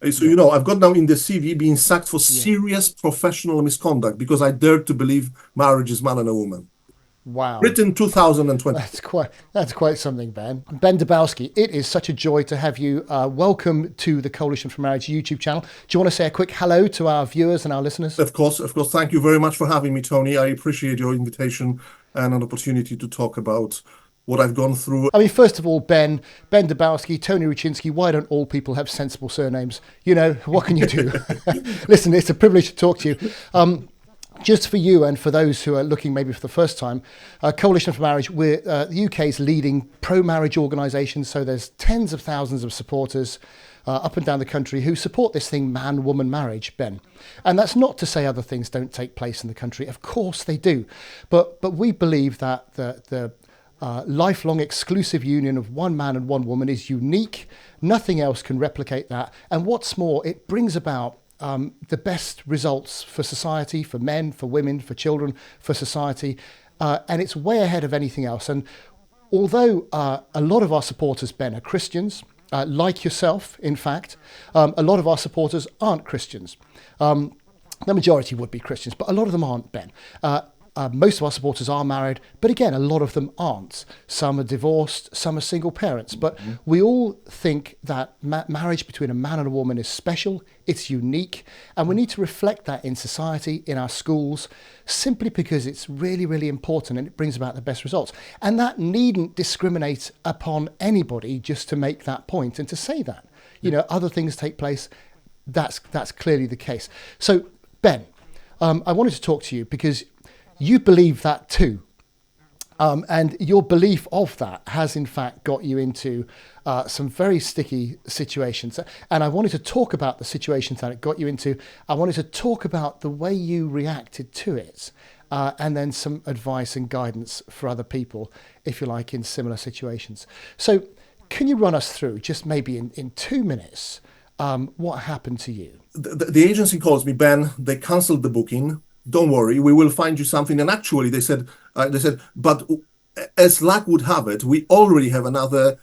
So, Yeah. I've got now in the CV being sacked for Yeah. serious professional misconduct because I dared to believe marriage is man and a woman. Wow. Written 2020. That's quite something, Ben. Ben Dabowski, it is such a joy to have you. Welcome to the Coalition for Marriage YouTube channel. Do you want to say a quick hello to our viewers and our listeners? Of course, of course. Thank you very much for having me, Tony. I appreciate your invitation and an opportunity to talk about what I've gone through. I mean, first of all, Ben Dabowski, Tony Ruczynski, why don't all people have sensible surnames? What can you do? Listen, it's a privilege to talk to you. Just for you and for those who are looking maybe for the first time, Coalition for Marriage, we're the UK's leading pro-marriage organisation. So there's tens of thousands of supporters up and down the country who support this thing, man-woman marriage, Ben. And that's not to say other things don't take place in the country. Of course they do. But we believe that the lifelong exclusive union of one man and one woman is unique. Nothing else can replicate that. And what's more, it brings about the best results for society, for men, for women, for children, for society. And it's way ahead of anything else. And although a lot of our supporters, Ben, are Christians, like yourself, in fact, a lot of our supporters aren't Christians. The majority would be Christians, but a lot of them aren't, Ben. Most of our supporters are married, but again, a lot of them aren't. Some are divorced, some are single parents. But we all think that marriage between a man and a woman is special, it's unique, and we need to reflect that in society, in our schools, simply because it's really, really important and it brings about the best results. And that needn't discriminate upon anybody just to make that point and to say that. Other things take place. That's clearly the case. So, Ben, I wanted to talk to you because you believe that too. And your belief of that has in fact got you into some very sticky situations. And I wanted to talk about the situations that it got you into. I wanted to talk about the way you reacted to it. And then some advice and guidance for other people, if you like, in similar situations. So can you run us through, just maybe in 2 minutes, what happened to you? The agency calls me, Ben. They canceled the booking. Don't worry, we will find you something. And actually, they said, but as luck would have it, we already have another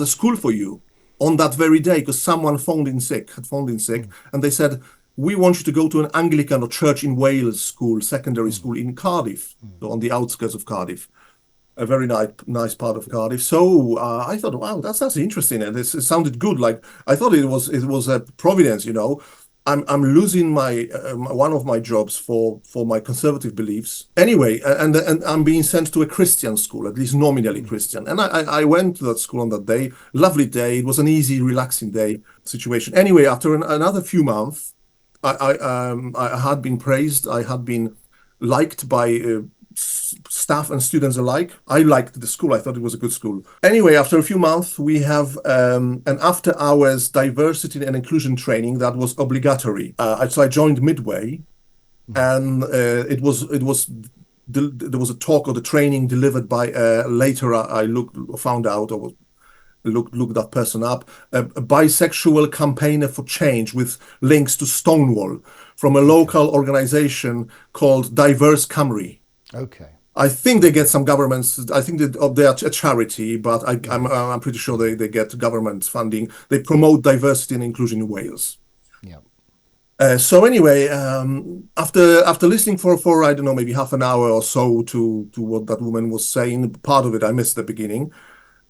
school for you on that very day because someone had phoned in sick, and they said we want you to go to an Anglican or Church in Wales school, secondary school in Cardiff, so on the outskirts of Cardiff, a very nice part of Cardiff. So I thought, wow, that's interesting, and it sounded good. Like I thought it was a providence. I'm losing my one of my jobs for my conservative beliefs anyway, and I'm being sent to a Christian school, at least nominally Christian. And I went to that school on that day. Lovely day. It was an easy, relaxing day situation. Anyway, after another few months, I had been praised. I had been liked by staff and students alike. I liked the school. I thought it was a good school. Anyway, after a few months, we have an after-hours diversity and inclusion training that was obligatory. So I joined midway, and there was a talk or the training delivered by later I found out or looked that person up, a bisexual campaigner for change with links to Stonewall from a Okay. local organization called Diverse Camry. Okay. I think they get some governments. I think that they are a charity, but Yeah. I'm pretty sure they get government funding. They promote diversity and inclusion in Wales. Yeah. So anyway, after listening for I don't know, maybe half an hour or so to what that woman was saying, part of it I missed the beginning.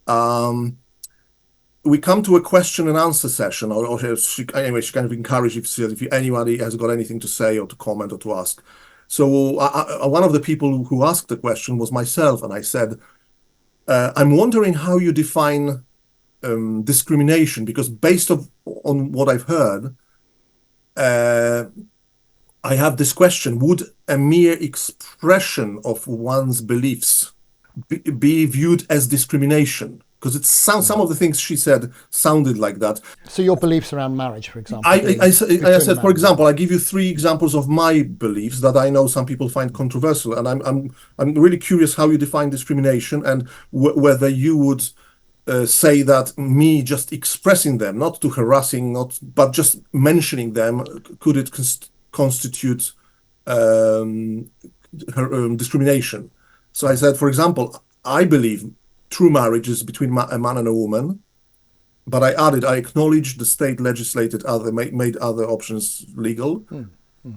Um, we come to a question and answer session, anyway, she kind of encouraged if anybody has got anything to say or to comment or to ask. So one of the people who asked the question was myself, and I said, "I'm wondering how you define discrimination, because on what I've heard, uh, I have this question: would a mere expression of one's beliefs be viewed as discrimination?" Because some Right. of the things she said sounded like that. So your beliefs around marriage, for I, example, I, I being I between a said, man for and a woman. example, I give you three examples of my beliefs that I know some people find controversial, and I'm really curious how you define discrimination and whether you would say that me just expressing them, not to harassing, not but just mentioning them, could it constitute um, discrimination? So I said, for example, I believe true marriage is between a man and a woman, but I added, I acknowledged the state legislated made other options legal.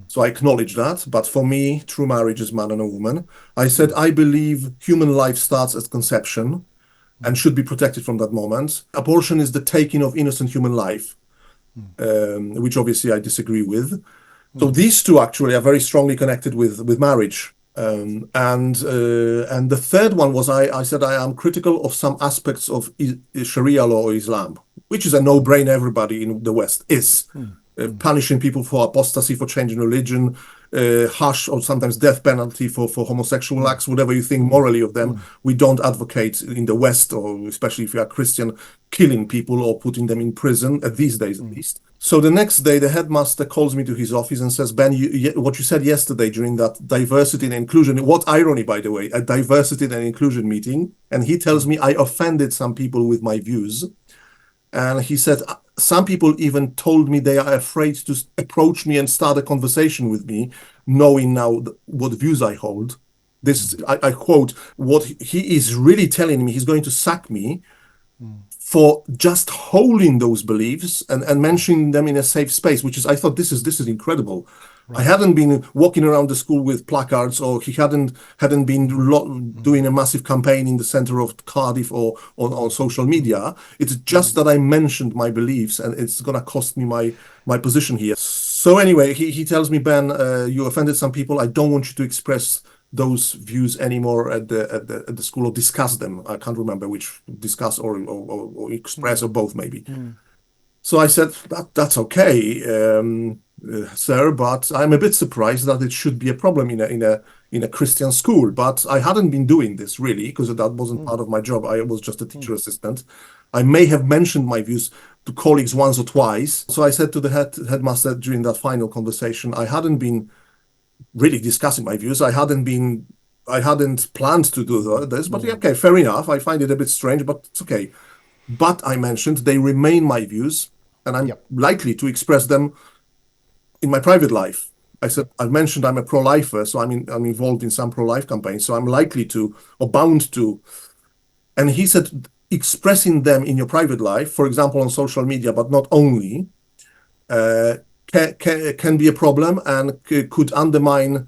So I acknowledge that. But for me, true marriage is man and a woman. I said, I believe human life starts at conception and should be protected from that moment. Abortion is the taking of innocent human life, which obviously I disagree with. So these two actually are very strongly connected with marriage. And the third one was I said I am critical of some aspects of Sharia law or Islam, which is a no-brainer. Everybody in the West is punishing people for apostasy, for changing religion, harsh or sometimes death penalty for homosexual acts, whatever you think morally of them. We don't advocate in the West, or especially if you are Christian, killing people or putting them in prison, these days at least. So the next day, the headmaster calls me to his office and says, Ben, what you said yesterday during that diversity and inclusion, what irony, by the way, a diversity and inclusion meeting. And he tells me I offended some people with my views. And he said, some people even told me they are afraid to approach me and start a conversation with me, knowing now what views I hold. This, I quote, what he is really telling me, he's going to sack me for just holding those beliefs and mentioning them in a safe space, which is, I thought, this is incredible. Right. I hadn't been walking around the school with placards, or he hadn't been doing a massive campaign in the center of Cardiff or on social media. It's just that I mentioned my beliefs, and it's going to cost me my position here. So anyway, he tells me, Ben, you offended some people. I don't want you to express those views anymore at the school, or discuss them. I can't remember which, discuss or express, or both maybe. So I said, that's okay, sir, but I'm a bit surprised that it should be a problem in a Christian school. But I hadn't been doing this really, because that wasn't part of my job. I was just a teacher assistant. I may have mentioned my views to colleagues once or twice. So I said to the headmaster during that final conversation, I hadn't been really discussing my views. I hadn't planned to do this, but okay, fair enough. I find it a bit strange, but it's okay. But I mentioned they remain my views, and I'm likely to express them in my private life. I said, I mentioned I'm a pro-lifer, so I'm involved in some pro-life campaigns, so I'm likely to, or bound to. And he said, expressing them in your private life, for example, on social media, but not only, can be a problem and could undermine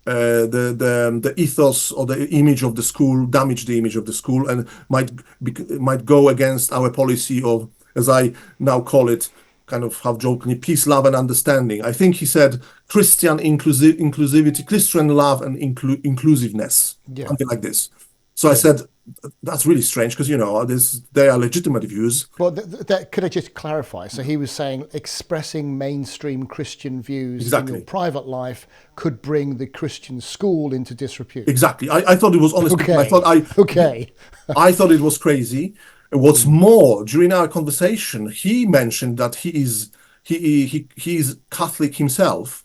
the ethos or the image of the school, damage the image of the school, and might go against our policy of, as I now call it, kind of half jokingly, peace, love, and understanding. I think he said Christian inclusivity, Christian love and inclusiveness, something like this. So I said, that's really strange, because, they are legitimate views. Well, could I just clarify? So he was saying expressing mainstream Christian views in your private life could bring the Christian school into disrepute. Exactly. I thought it was honest. Okay. I thought it was crazy. What's more, during our conversation, he mentioned that he is Catholic himself.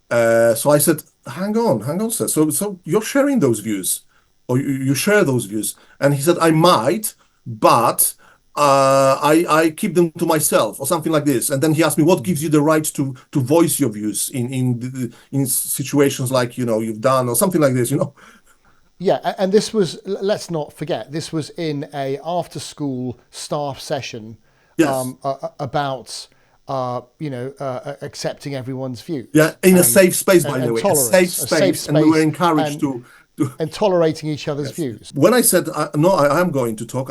So I said, hang on, sir. So you're sharing those views, or you share those views? And he said, I might, but I keep them to myself, or something like this. And then he asked me, what gives you the right to voice your views in situations like, you've done, or something like this, Yeah, and this was, let's not forget, this was in a after-school staff session about, accepting everyone's views. Yeah, in a safe space, by the way, a safe space, and we were encouraged to and tolerating each other's views. When I said no, I am going to talk.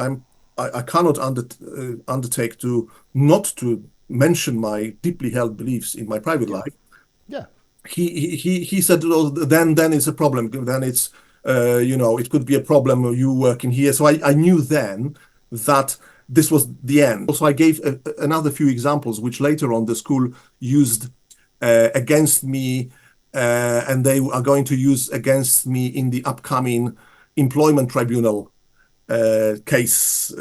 I cannot undertake to not to mention my deeply held beliefs in my private life. Yeah. He said, well, then it's a problem. Then it's it could be a problem you working here. So I knew then that this was the end. Also, I gave another few examples, which later on the school used against me, and they are going to use against me in the upcoming employment tribunal case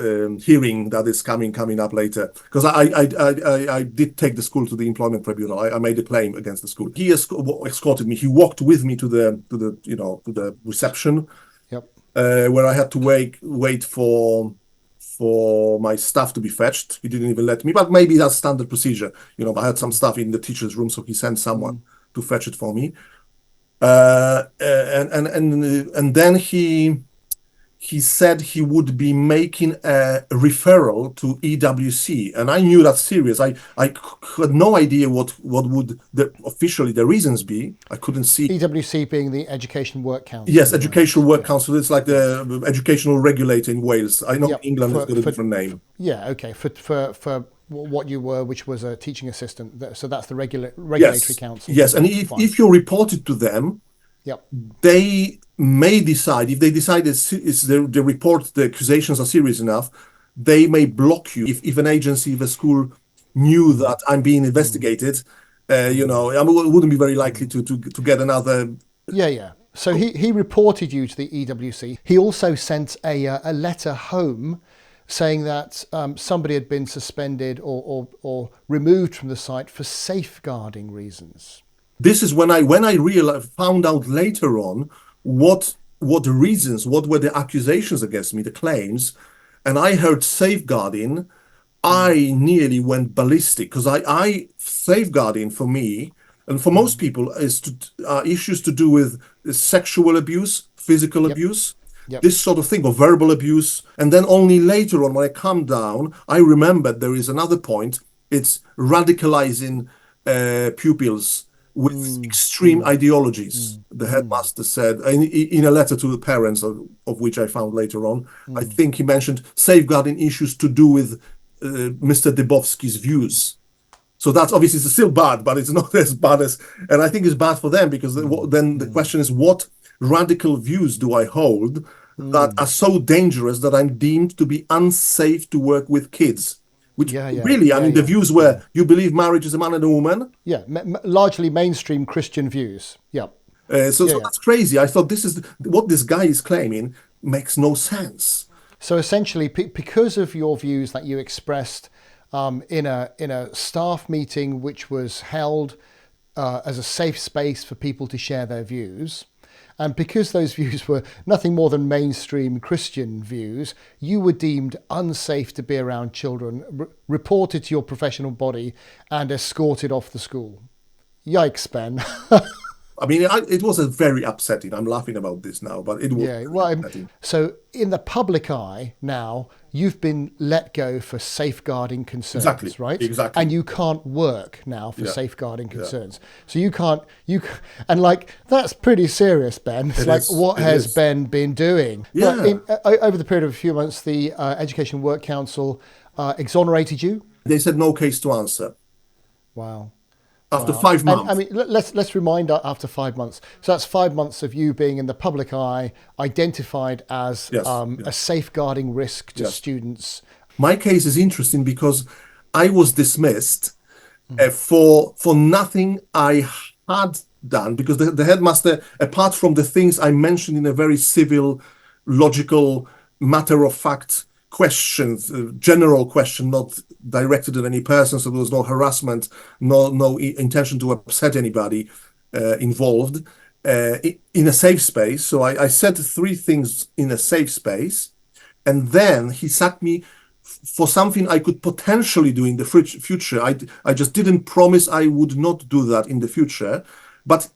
hearing that is coming up later. Because I did take the school to the employment tribunal. I made a claim against the school. He escorted me. He walked with me to the reception. Yep. Where I had to wait for my stuff to be fetched. He didn't even let me, but maybe that's standard procedure. I had some stuff in the teacher's room, so he sent someone to fetch it for me. And then he he said he would be making a referral to EWC, and I knew that's serious. I had no idea what would officially the reasons be. I couldn't see. EWC being the Education Work Council. Yes, Educational Work Council. It's like the educational regulator in Wales. I know Yep, England has got a for- different name. Yeah, okay. For what you were, which was a teaching assistant. So that's the regulatory council. Yes, and Fine. if you report it to them, Yep. they may decide, if they decide the report, the accusations are serious enough, they may block you. If an agency, if a school knew that I'm being investigated, you know, I mean, it wouldn't be very likely to get another. Yeah. So he reported you to the EWC. He also sent a letter home saying that somebody had been suspended or removed from the site for safeguarding reasons. This is when I found out later on what the reasons, what were the accusations against me, the claims, and I heard safeguarding. I nearly went ballistic because I safeguarding for me and for most people is issues to do with sexual abuse, physical abuse, Yep. this sort of thing, or verbal abuse. And then only later on, when I calmed down, I remembered there is another point. It's radicalizing pupils with extreme ideologies. The headmaster said in a letter to the parents, of which I found later on, I think he mentioned safeguarding issues to do with Mr. Dybowski's views. So that's obviously still bad, but it's not as bad as, and I think it's bad for them because then the question is, what radical views do I hold that are so dangerous that I'm deemed to be unsafe to work with kids? Which really, I mean, the views where you believe marriage is a man and a woman. Yeah, largely mainstream Christian views. Yeah. So that's crazy. I thought this is what this guy is claiming makes no sense. So essentially, because of your views that you expressed in a staff meeting, which was held as a safe space for people to share their views, and because those views were nothing more than mainstream Christian views, you were deemed unsafe to be around children, reported to your professional body, and escorted off the school. Yikes, Ben. I mean, it was a very upsetting. I'm laughing about this now, but it was upsetting. So in the public eye now, you've been let go for safeguarding concerns, right? Exactly. And you can't work now for safeguarding concerns. So and like, that's pretty serious, Ben. It's like, what has Ben been doing? Yeah. But over the period of a few months, the Education Work Council exonerated you? They said no case to answer. Wow. After 5 months. And, I mean, let's remind after 5 months. So that's 5 months of you being in the public eye, identified as a safeguarding risk to students. My case is interesting because I was dismissed for nothing I had done, because the headmaster, apart from the things I mentioned in a very civil, logical, matter-of-fact questions, general question, not directed at any person, so there was no harassment, no intention to upset anybody involved, in a safe space. So I said 3 things in a safe space, and then he sacked me for something I could potentially do in the future. I just didn't promise I would not do that in the future, but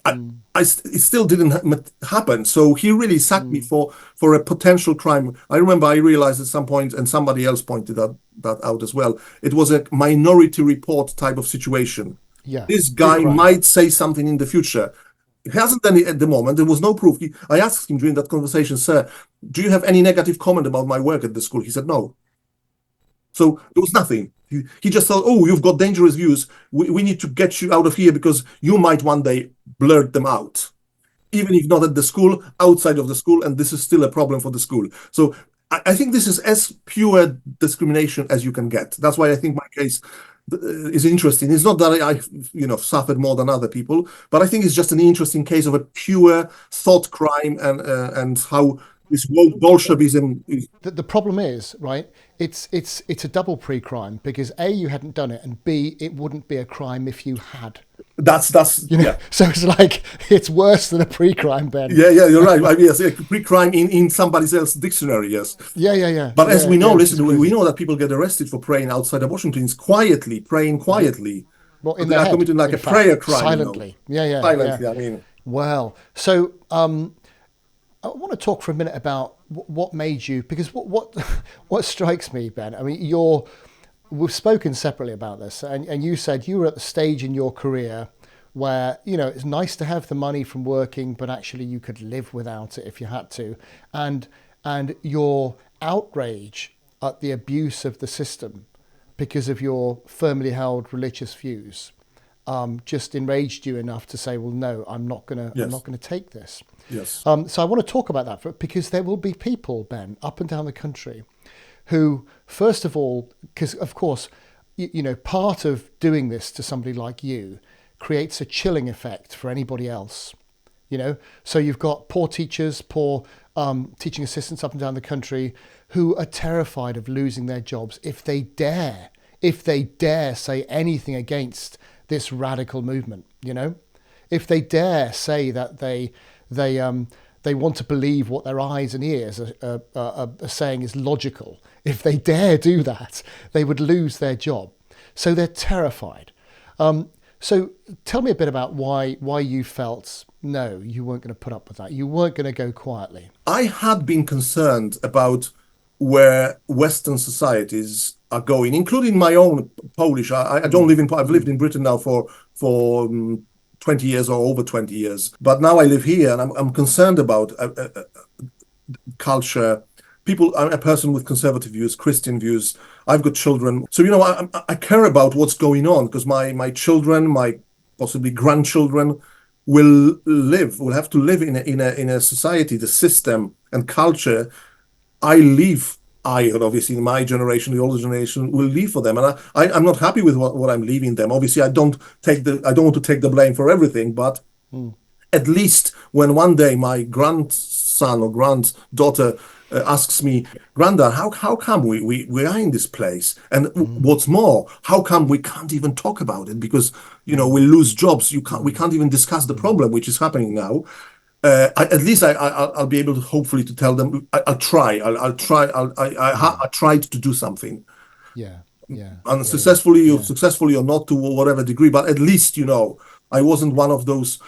it still didn't happen. So he really sacked me for a potential crime. I remember I realized at some point, and somebody else pointed that out as well, it was a minority report type of situation. Yeah, this guy might say something in the future. He hasn't done it at the moment. There was no proof. I asked him during that conversation, sir, do you have any negative comment about my work at the school? He said no. So there was nothing. He just thought, oh, you've got dangerous views. We need to get you out of here because you might one day blurt them out, even if not at the school, outside of the school, and this is still a problem for the school. So I think this is as pure discrimination as you can get. That's why I think my case is interesting. It's not that I suffered more than other people, but I think it's just an interesting case of a pure thought crime and how this Bolshevism is. The problem is, right, it's a double pre-crime, because A, you hadn't done it, and B, it wouldn't be a crime if you had. That's yeah. So it's like, it's worse than a pre-crime, Ben. Yeah, you're right. I mean, yes, a pre-crime in somebody else's dictionary, yes. Yeah. But as we know, we know that people get arrested for praying outside abortion clinics quietly, praying quietly. Well, in they their are head, committing like a prayer crime. Silently. Yeah. Silently, I mean. Well, so I want to talk for a minute about what made you? Because what strikes me, Ben. I mean, we've spoken separately about this, and you said you were at the stage in your career where, you know, it's nice to have the money from working, but actually you could live without it if you had to, and your outrage at the abuse of the system because of your firmly held religious views just enraged you enough to say, well, no, I'm not gonna take this. Yes. So I want to talk about that because there will be people, Ben, up and down the country who, first of all, because of course, you know, part of doing this to somebody like you creates a chilling effect for anybody else, you know. So you've got poor teachers, poor teaching assistants up and down the country who are terrified of losing their jobs if they dare say anything against this radical movement, you know. If they dare say that they want to believe what their eyes and ears are saying is logical, if they dare do that, they would lose their job. So they're terrified. So tell me a bit about why you felt, no, you weren't going to put up with that. You weren't going to go quietly. I had been concerned about where Western societies are going, including my own Polish. I don't live in. I've lived in Britain now for 20 years or over 20 years, but now I live here, and I'm concerned about culture. People, I'm a person with conservative views, Christian views. I've got children, so you know I care about what's going on because my children, my possibly grandchildren, will have to live in a society, the system and culture and obviously my generation, the older generation, will leave for them, and I'm not happy with what I'm leaving them. Obviously, I don't want to take the blame for everything, but at least when one day my grandson or granddaughter asks me, Grandad, how come we are in this place? And what's more, how come we can't even talk about it? Because, you know, we lose jobs. We can't even discuss the problem, which is happening now. At least I'll be able to hopefully to tell them I'll try. I tried to do something. Yeah. Unsuccessfully or successfully or not to whatever degree, but at least, you know, I wasn't one of those.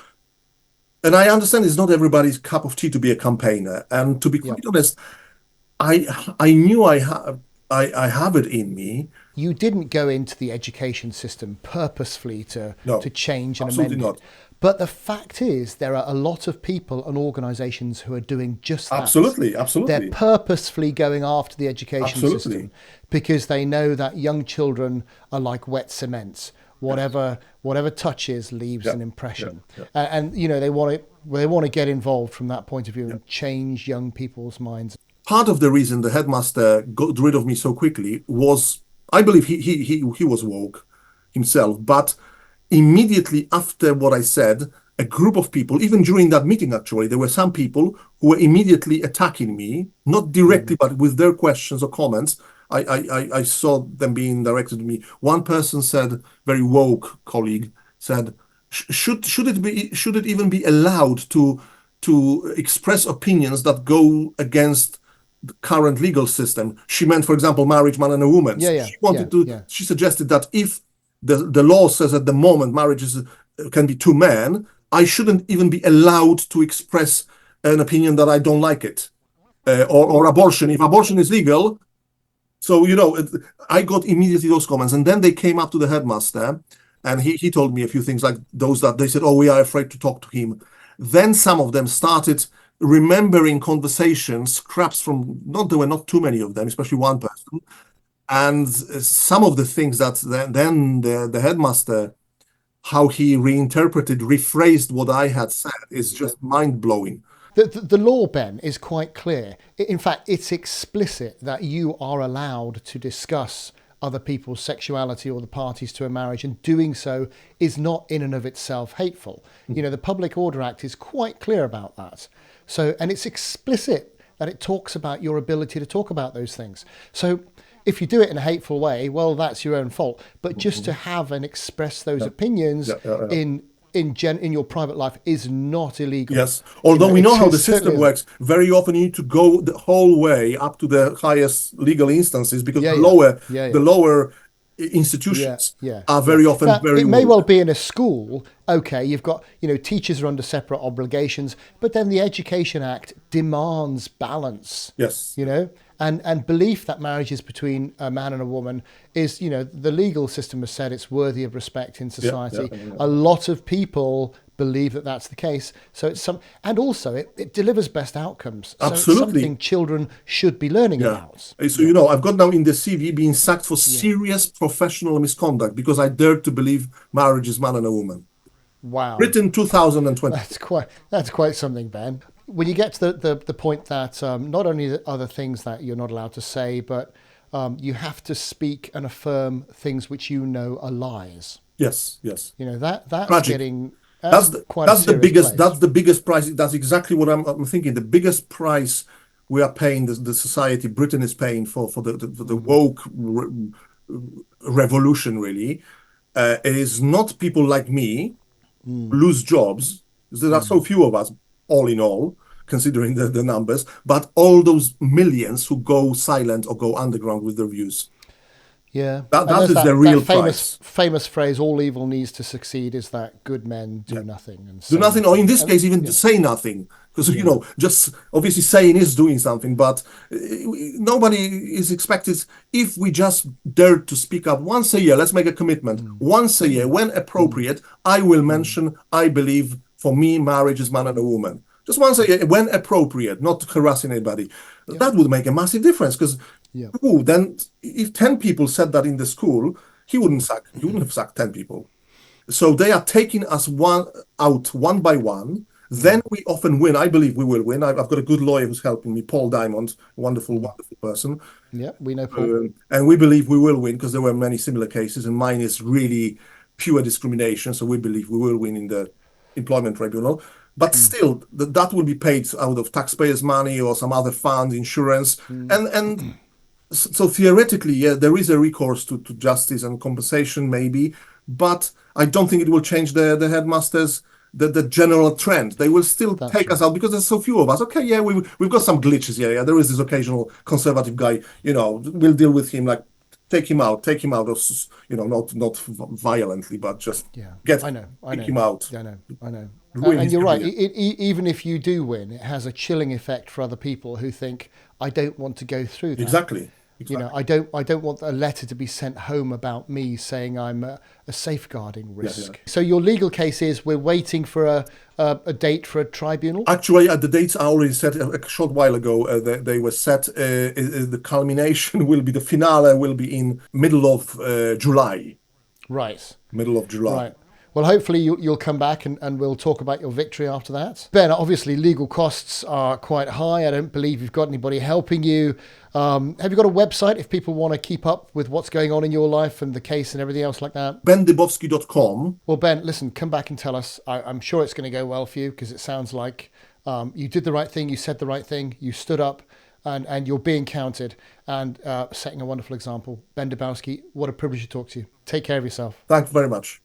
And I understand it's not everybody's cup of tea to be a campaigner. And to be quite honest, I knew I have it in me. You didn't go into the education system purposefully to change and absolutely amend it. not. But the fact is, there are a lot of people and organisations who are doing just that. Absolutely. They're purposefully going after the education system because they know that young children are like wet cement. Whatever touches leaves an impression, and you know they want to get involved from that point of view and change young people's minds. Part of the reason the headmaster got rid of me so quickly was, I believe he was woke himself, but immediately after what I said, a group of people, even during that meeting, actually, there were some people who were immediately attacking me, not directly, but with their questions or comments. I saw them being directed to me. One person said, very woke colleague said, should it even be allowed to express opinions that go against the current legal system? She meant, for example, marriage, man and a woman. She suggested that if the law says at the moment marriages can be two men, I shouldn't even be allowed to express an opinion that I don't like it, or abortion. If abortion is legal. So, you know, I got immediately those comments, and then they came up to the headmaster, and he told me a few things like those that they said, oh, we are afraid to talk to him. Then some of them started remembering conversations, scraps from, there were not too many of them, especially one person. And some of the things that then the headmaster, how he rephrased what I had said is just mind-blowing. The law, Ben, is quite clear. In fact, it's explicit that you are allowed to discuss other people's sexuality or the parties to a marriage, and doing so is not in and of itself hateful. You know, the Public Order Act is quite clear about that. So, and it's explicit that it talks about your ability to talk about those things. So if you do it in a hateful way, well, that's your own fault. But just to have and express those opinions in your private life is not illegal. Yes, although we know how the system works. Very often you need to go the whole way up to the highest legal instances because the lower institutions Yeah. are very often Now, very it may weak. well be in a school. Okay, you've got, teachers are under separate obligations, but then the Education Act demands balance, Yes. and belief that marriage is between a man and a woman is, the legal system has said it's worthy of respect in society. Yeah. A lot of people believe that that's the case. So and also it delivers best outcomes. So it's Absolutely. something children should be learning Yeah. about. So, I've got now in the CV being sacked for serious professional misconduct because I dared to believe marriage is man and a woman. Wow. Written 2020. That's quite something, Ben. When you get to the point that not only are there things that you're not allowed to say, but you have to speak and affirm things which are lies. Yes. That's Tragic. getting quite That's a serious place. That's the biggest price. That's exactly what I'm thinking. The biggest price we are paying, the society, Britain is paying for the woke revolution. Really, it is not people like me lose jobs. There are so few of us, all in all, considering the numbers. But all those millions who go silent or go underground with their views. Yeah, That and is there's the real famous phrase: "All evil needs to succeed." Is that good men do nothing and Do say nothing, or in this And- case, even say nothing. Because, just obviously saying is doing something, but nobody is expected. If we just dare to speak up once a year, let's make a commitment. Once a year, when appropriate, I will mention, I believe, for me, marriage is man and a woman. Just once a year, when appropriate, not harassing anybody. That would make a massive difference. Because Yeah. then if 10 people said that in the school, he wouldn't have sacked 10 people. So they are taking us one by one. Then we often win. I believe we will win. I've got a good lawyer who's helping me, Paul Diamond, wonderful person. Yeah, we know Paul. And we believe we will win because there were many similar cases, and mine is really pure discrimination. So we believe we will win in the employment tribunal. But still, that will be paid out of taxpayers' money or some other fund, insurance, and so theoretically, yeah, there is a recourse to justice and compensation, maybe, but I don't think it will change the headmasters, the general trend. They will still take us out because there's so few of us. Okay, yeah, we've got some glitches. Yeah. There is this occasional conservative guy. We'll deal with him, like take him out, or not violently, but just take him out. I know. Ruin And his you're right. career. Even if you do win, it has a chilling effect for other people who think, I don't want to go through that. Exactly. I don't want a letter to be sent home about me saying I'm a safeguarding risk. Yeah. So your legal case is we're waiting for a date for a tribunal? Actually, the dates are already set a short while ago. They were set. The culmination will be, the finale will be in middle of July. Right. Middle of July. Right. Well, hopefully you'll come back and we'll talk about your victory after that. Ben, obviously legal costs are quite high. I don't believe you've got anybody helping you. Have you got a website if people want to keep up with what's going on in your life and the case and everything else like that? BenDybowski.com. Well, Ben, listen, come back and tell us. I'm sure it's going to go well for you because it sounds like you did the right thing. You said the right thing. You stood up and you're being counted and setting a wonderful example. Ben Dybowski, what a privilege to talk to you. Take care of yourself. Thanks very much.